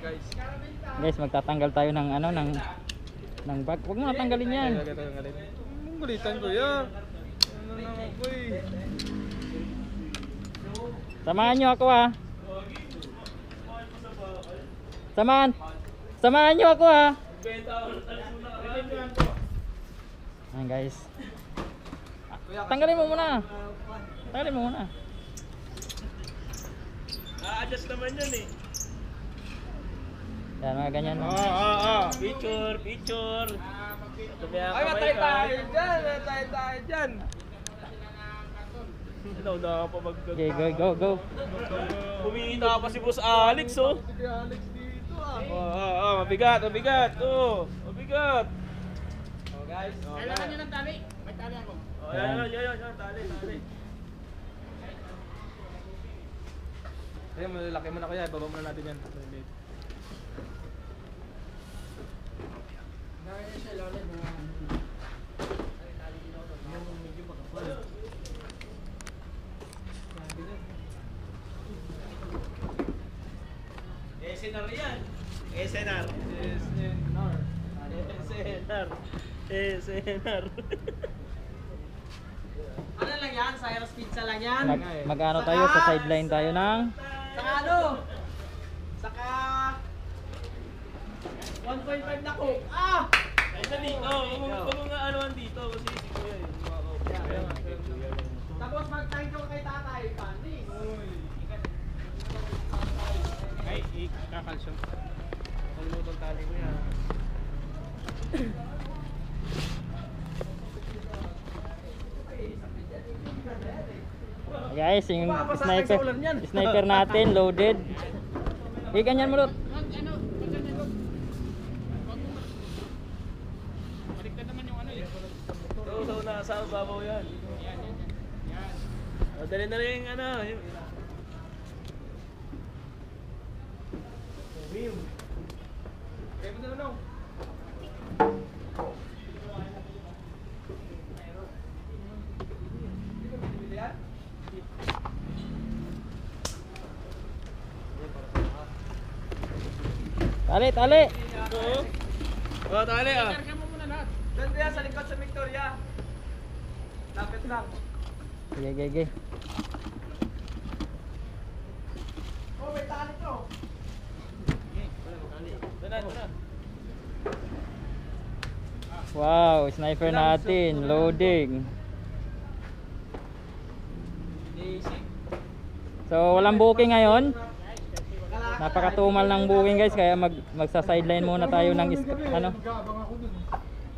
guys. Guys, magtatanggal tayo ng ano ng bag. Huwag mo natanggalin yan. Ang gulitan ko yan. Ano naman ko eh. Samahan nyo ako ha. Samahan nyo ako ha. Ayan guys. Tanggalin mo muna. Tanggalin mo muna. Adjust naman yun eh. Yan mga ganyan. Picture. Ay, matay tayo dyan. Matay tayo dyan. Ano, na pa mag... Okay, go. Kumita pa si Boss Alex, oh. Si Alex dito Mabigat. Oh, mabigat. Oh guys. Kailangan nyo ng tali. May tali ako. Oh, yan, tali. Ayun, malalaki mo na kaya. Ibaba muna natin yan. SNR yan. SNR. Ano lang yan? Cyrus Pizza lang yan? Mag-ano tayo sa sideline tayo ng Saka ano? Saka 1.5 na coke. Ay, sa dito. Huwag mo nga anuan dito. Kasi si Kuya yun. Tapos mag-thank you kay tatay. Pandi. Ay, kakalsyon. Kalutong tali ko yan. guys, yung sniper natin loaded. Ganyan mo Lot. Baliktad naman yung ano eh. So, nasa babaw yan. Yan. Dali na rin yung ano. Tali. Oh, tali Karga mo muna lahat. Doon kaya sa likod sa Victoria. Lapit lang. Sige. Oh, may tali to. Tara. Wow, sniper natin loading. So walang booking ngayon. Napakatumal ng booking guys, kaya magsa-sideline muna tayo ng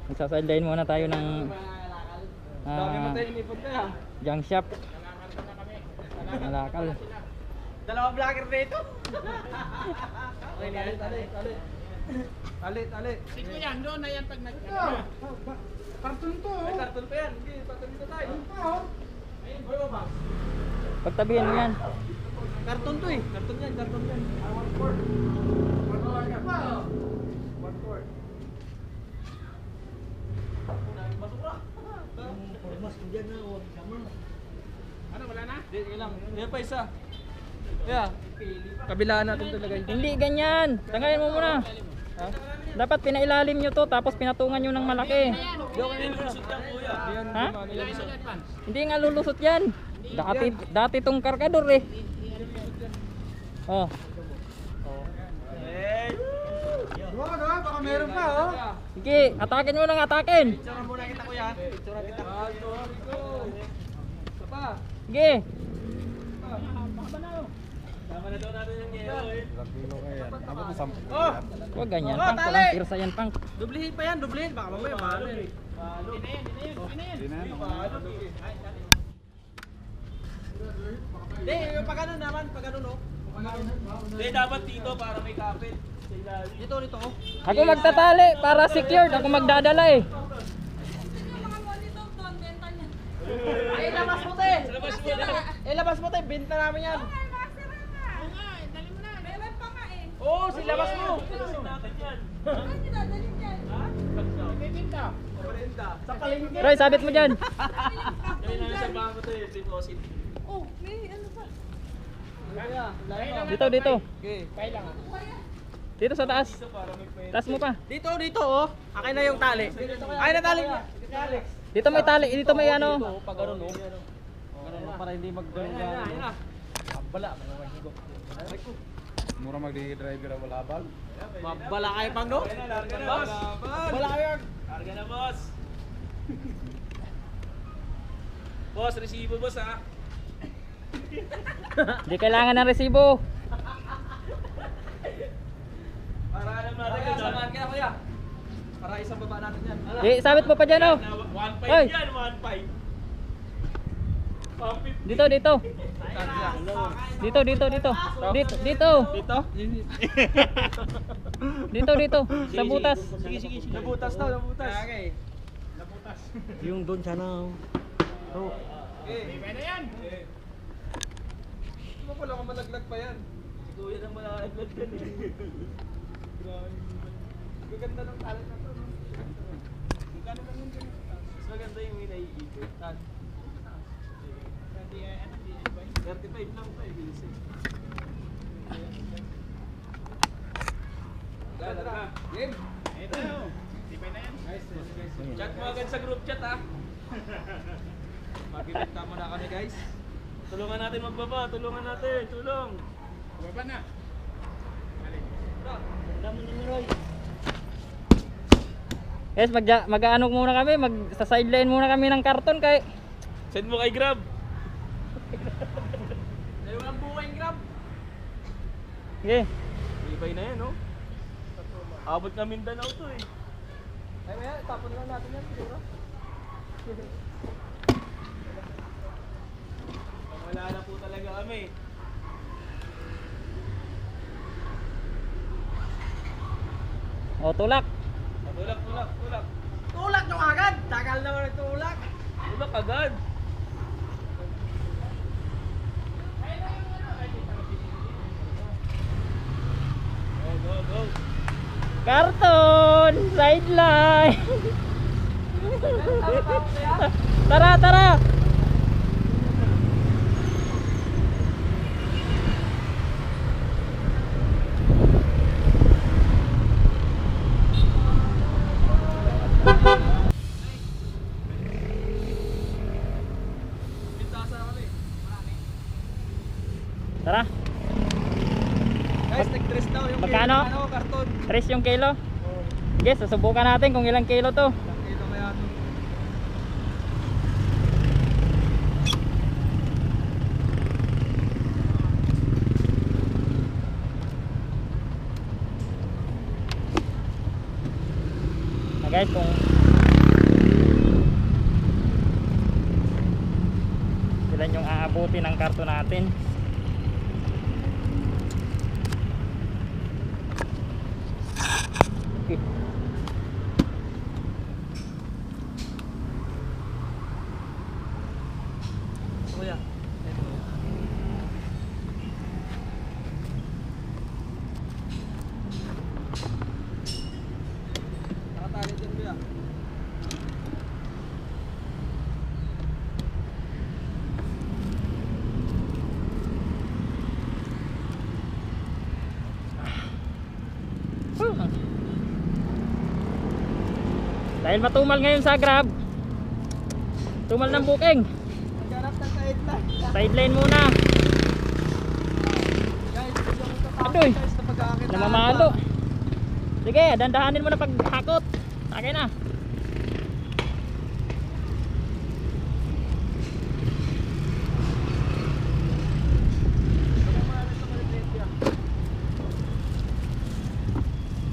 Magsa-sideline muna tayo ng Dami mo tayo inipot kaya. junk shop. Malakal. Dalawa vlogger dito. Tali. Sige yan, doon na yan pag nag... Karton to. Ay, karton pa yan. Hindi, karton dito tayo. Pagtabihin mo yan. Karton to eh. Karton yan. 1/4. 1/4. Ano, wala na? Hindi, lang. Yan pa isa. Yeah. Kabilaan natin talaga yun. Hindi ganyan. Tanggalin mo muna. Ha? Dapat pinailalim nyo to, tapos pinatungan nyo ng malaki. Ha? Hindi nga lulusot yan. Dati tong kargador eh. Oh. Baka meron pa oh. Sige, atakin mo nang atakin. Picture muna kita kuya. Picture kita. Isa pa. Sige. Tama na daw natin yung yelo eh. Oh! Huwag ganyan, Oh, pang. tali. Walang pirsa yan, pang. Dublihin pa yan, dublihin. Baka mamaya mahalo eh. Hindi na yan. Hindi, yung pag ano naman, pag ano no. Hindi, dapat dito para may kapit. Dito oh. Ako magtatali para secured. Ako magdadala eh. Ay, labas mo te! Labas mo te, binta namin yan. Oo nga, dali mo na. Meron pa nga eh. Oo, silabas mo. Natin yan. Bakit dinadalhin dyan? Bibinta. Sa palengke. Roy, sabit mo dyan. Kaya namin sa bangko to eh, deposit. Oh, may ano pa? Kaya, Dito. Okay. Kailangan. Dito sa taas. Taas mo pa. Dito, oh. Akin na yung tali. Akin na tali niya. Dito may tali, dito may ano. Pag ano, no? Ganun, para hindi mag-ganun. Mabala. Mura magdi-driver ang walabag. Mabala kayo pang, no? Boss! Mabala kayo. Karga na, boss! Boss, resibo, boss, ha? Hindi kailangan ng resibo. Para alam natin Kaya, yun, samahan kaya, kuya. Para isang baba natin yan. Sabit mo pa dyan oh. 1.5 Hoy. yan, 1.5. 150. Dito, dito. Dito, dito, dito. Dito, dito. Dito, dito. Sa butas. Sige. Nabutas daw, nabutas. Okay. Yung doon sana. Oh. Pwede na yan. Ano pala kung malaglag pa yan? Kuya nang malakaglag yan eh. Gaganda ng talent na to, no? Magkano lang yun dyan? Mas maganda yung may naiikot. 35 lang pa eh, basic. Game. Ito. Pwede na yan. Chat mo agad sa group chat, ha? Mag-ibig ka muna kami, guys. Tulungan natin magbaba, tulungan natin, tulong. Baba na. Guys, mag-ano muna kami, sa sideline muna kami ng karton kay Send mo kay Grab. Dahil walang buhay, Grab. sige. Ibay na yan, no? Abot na Mindanao to eh. Ay, maya, tapon lang natin yan, siguro. Wala na po talaga kami. O, tulak. Tulak. Tulak nyo agad! Tagal naman ang tulak! Tulak agad. Go. Karton! Sideline! Tara! Tara, Guys, nag-dress daw yung Magkano? karton. 3 yung kilo. Guys, susubukan natin kung ilang kilo to. Ito kaya ito. Guys, kung ilan yung aabuti ng karton natin. Okay. Kuya. Nakatali din, kuya. Dahil matumal ngayon sa Grab, tumal ng booking. Nagharap ng sideline. Sideline muna. Guys, hindi ako tatapos, Adoy. guys, na pag-aakit na Namamalo. ata. Sige, dandahanin mo na paghakot. Akin na.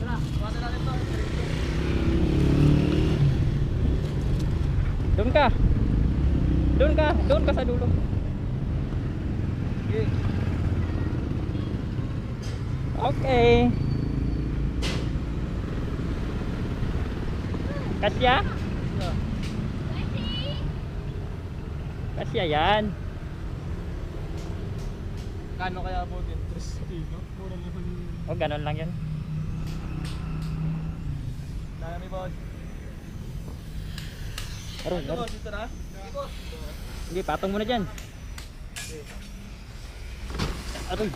Tara, buhatin natin to. Doon ka sa dulo. Okay. Okay. Kasya? Kasya yan. Kano kaya po din? 3 kilo? Mura naman. O, ganun lang yun. Dami ba? Aroy, Ito, aroy. dito na. Sige, patong muna dyan. Aroy.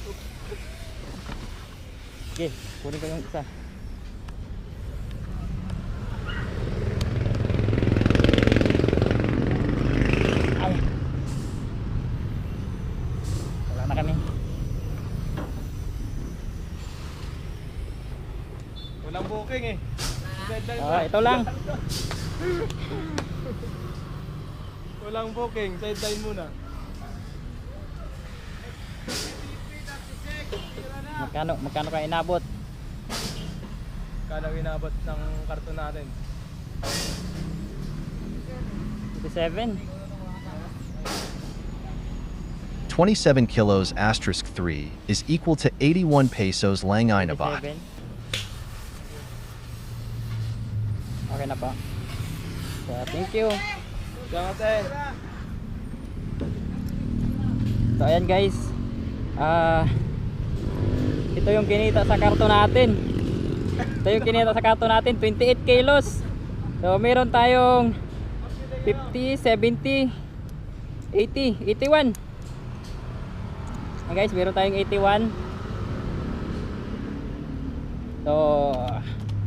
Okay, kunin ko yung isa. Ay. Wala na kami. Walang booking eh. Deadline Ito lang. Walang booking, sideline muna. Magkano kayo inabot? Kala inabot ng karton natin. 57. 27 kilos asterisk 3 is equal to 81 pesos lang inabot. 57. Okay na po. So, thank you. Diyan natin. So ayan guys. Ito yung kinita sa karton natin. Ito yung kinita sa karton natin, 28 kilos. So meron tayong 50, 70, 80, 81. Guys, meron tayong 81. So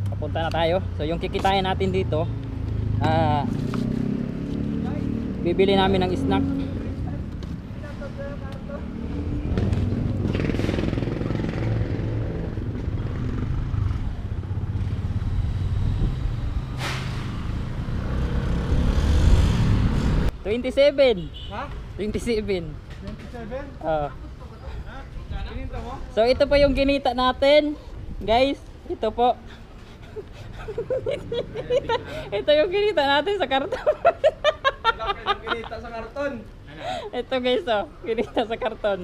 papunta na tayo. So yung kikitain natin dito, bibili namin ng snack. $27. Ha? 27. 27? Kinita mo? So ito po yung kinita natin. Guys, ito po. Ito yung kinita natin sa karton. Wala kayong kinita sa karton. Ito guys, oh, kinita sa karton.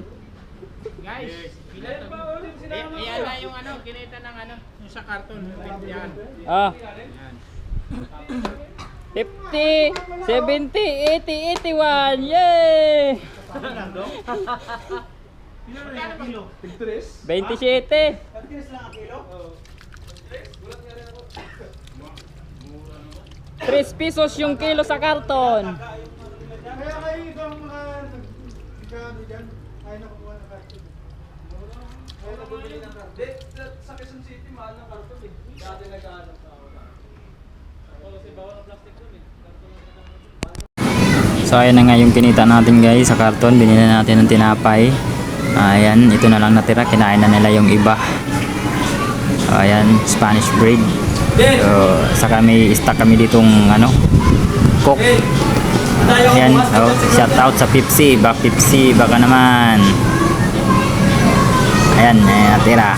Guys, Ayan pa ulit sinama ko. yan na yung ano, kinita ng ano, yung sa karton. Yan. Ah. 50, 70, 80, 81. Yay! Magkano ba kilo? Tigtres? 27. Tigtres lang ang kilo? Oo. Gulat nga rin ako. 3 pesos yung kilo sa karton. Kaya kayo itong mga nagkano dyan, kaya nakukuha ng karton. Kaya nabibili ng karton. Sa Quezon City, mahal ng karton eh. Dati nagkano sa ako. Kasi bawal ang plastic dun eh. So ayan na nga yung kinita natin guys sa karton. Binili natin ng tinapay. Ayan, ito na lang natira. Kinain na nila yung iba. Ayan, Spanish bread. So, saka may stock kami ditong ano, Coke. Ayan, oh, shout out sa Pepsi. Pepsi, baka naman. Ayan, natira.